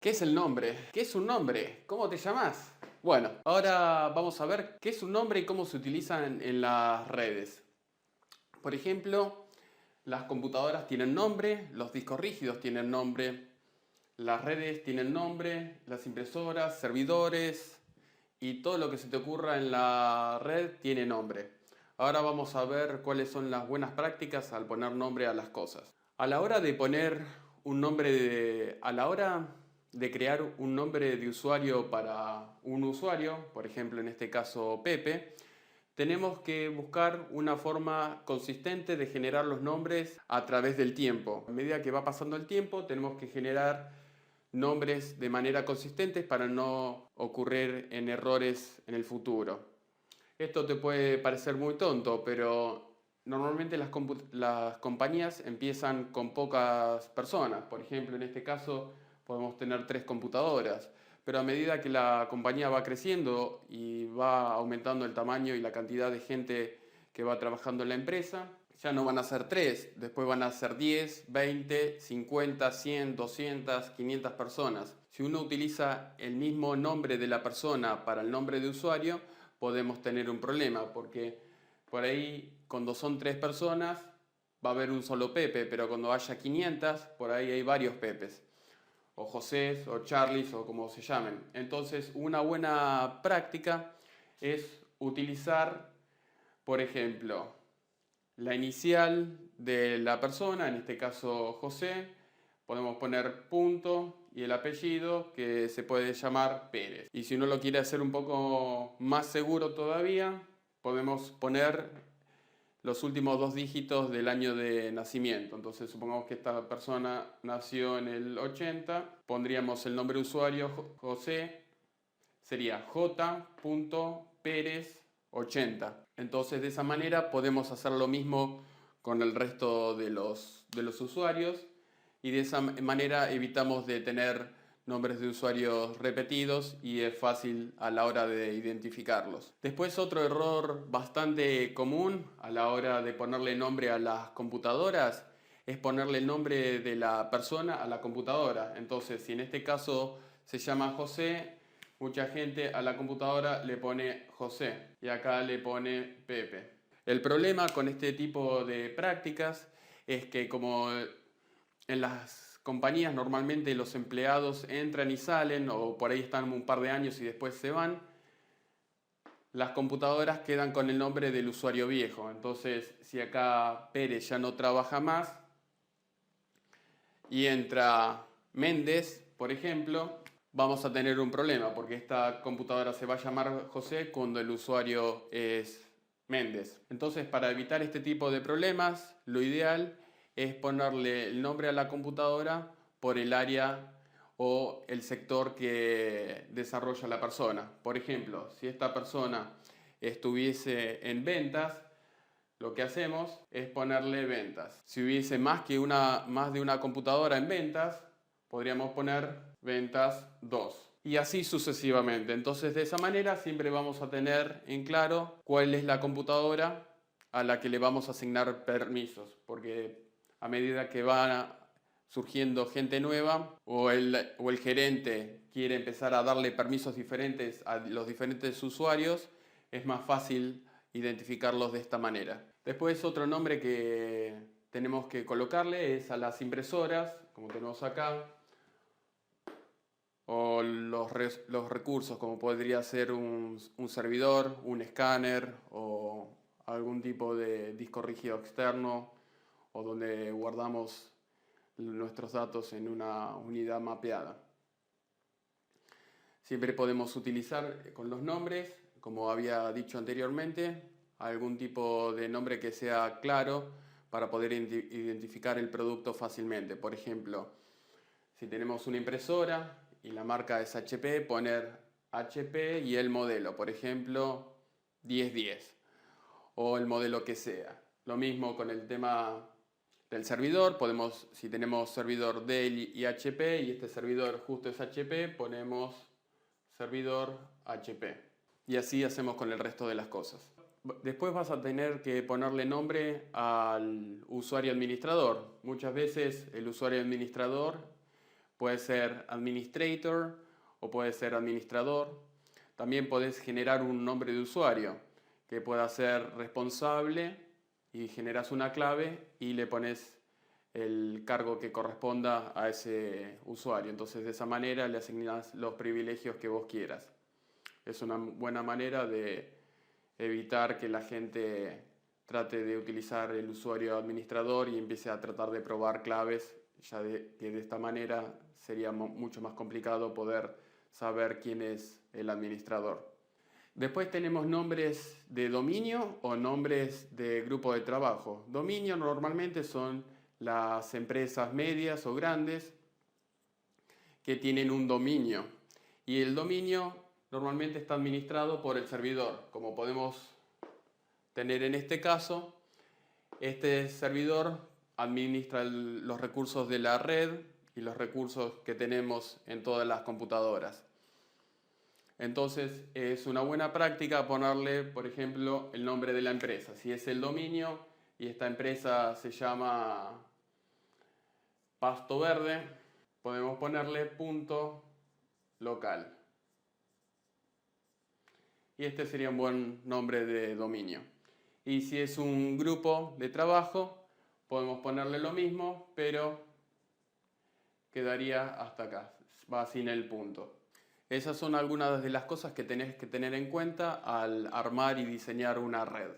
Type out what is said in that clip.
¿Qué es el nombre? ¿Qué es un nombre? ¿Cómo te llamas? Bueno, ahora vamos a ver qué es un nombre y cómo se utilizan en las redes. Por ejemplo, las computadoras tienen nombre, los discos rígidos tienen nombre, las redes tienen nombre, las impresoras, servidores y todo lo que se te ocurra en la red tiene nombre. Ahora vamos a ver cuáles son las buenas prácticas al poner nombre a las cosas. A la hora de poner un nombre a la hora de crear un nombre de usuario para un usuario, por ejemplo en este caso Pepe, tenemos que buscar una forma consistente de generar los nombres a través del tiempo. A medida que va pasando el tiempo, tenemos que generar nombres de manera consistente para no ocurrir en errores en el futuro. Esto te puede parecer muy tonto, pero normalmente las compañías empiezan con pocas personas. Por ejemplo, en este caso podemos tener 3 computadoras, pero a medida que la compañía va creciendo y va aumentando el tamaño y la cantidad de gente que va trabajando en la empresa, ya no van a ser 3, después van a ser 10, 20, 50, 100, 200, 500 personas. Si uno utiliza el mismo nombre de la persona para el nombre de usuario, podemos tener un problema, porque por ahí cuando son 3 personas va a haber un solo Pepe, pero cuando haya 500, por ahí hay varios Pepes, o José, o Charlies, o como se llamen. Entonces, una buena práctica es utilizar, por ejemplo, la inicial de la persona, en este caso José, podemos poner punto y el apellido que se puede llamar Pérez. Y si uno lo quiere hacer un poco más seguro todavía, podemos poner los últimos 2 dígitos del año de nacimiento. Entonces supongamos que esta persona nació en el 80, pondríamos el nombre de usuario José, sería j.perez80. Entonces de esa manera podemos hacer lo mismo con el resto de los usuarios y de esa manera evitamos de tener nombres de usuarios repetidos y es fácil a la hora de identificarlos. Después otro error bastante común a la hora de ponerle nombre a las computadoras es ponerle el nombre de la persona a la computadora. Entonces, si en este caso se llama José, mucha gente a la computadora le pone José y acá le pone Pepe. El problema con este tipo de prácticas es que como en las compañías normalmente los empleados entran y salen o por ahí están un par de años y después se van, las computadoras quedan con el nombre del usuario viejo. Entonces, si acá Pérez ya no trabaja más y entra Méndez, por ejemplo, vamos a tener un problema porque esta computadora se va a llamar José cuando el usuario es Méndez. Entonces, para evitar este tipo de problemas, lo ideal es ponerle el nombre a la computadora por el área o el sector que desarrolla la persona. Por ejemplo, si esta persona estuviese en ventas, lo que hacemos es ponerle ventas. Si hubiese más de una computadora en ventas, podríamos poner ventas 2. Y así sucesivamente. Entonces de esa manera siempre vamos a tener en claro cuál es la computadora a la que le vamos a asignar permisos. Porque a medida que va surgiendo gente nueva o el gerente quiere empezar a darle permisos diferentes a los diferentes usuarios, es más fácil identificarlos de esta manera. Después otro nombre que tenemos que colocarle es a las impresoras, como tenemos acá, o los recursos, como podría ser un servidor, un escáner o algún tipo de disco rígido externo o donde guardamos nuestros datos en una unidad mapeada. Siempre podemos utilizar con los nombres, como había dicho anteriormente, algún tipo de nombre que sea claro para poder identificar el producto fácilmente. Por ejemplo, si tenemos una impresora y la marca es HP, poner HP y el modelo, por ejemplo, 1010 o el modelo que sea. Lo mismo con el tema del servidor, si tenemos servidor Dell y HP y este servidor justo es HP, ponemos servidor HP. Y así hacemos con el resto de las cosas. Después vas a tener que ponerle nombre al usuario administrador. Muchas veces el usuario administrador Puede ser administrator o puede ser administrador. También podés generar un nombre de usuario que pueda ser responsable y generas una clave y le pones el cargo que corresponda a ese usuario. Entonces de esa manera le asignas los privilegios que vos quieras. Es una buena manera de evitar que la gente trate de utilizar el usuario administrador y empiece a tratar de probar claves, ya que de esta manera sería mucho más complicado poder saber quién es el administrador. Después tenemos nombres de dominio o nombres de grupo de trabajo. Dominio normalmente son las empresas medias o grandes que tienen un dominio. Y el dominio normalmente está administrado por el servidor. Como podemos tener en este caso, este servidor administra los recursos de la red y los recursos que tenemos en todas las computadoras. Entonces es una buena práctica ponerle, por ejemplo, el nombre de la empresa. Si es el dominio y esta empresa se llama Pasto Verde, podemos ponerle punto local. Y este sería un buen nombre de dominio. Y si es un grupo de trabajo, podemos ponerle lo mismo, pero quedaría hasta acá, va sin el punto. Esas son algunas de las cosas que tenés que tener en cuenta al armar y diseñar una red.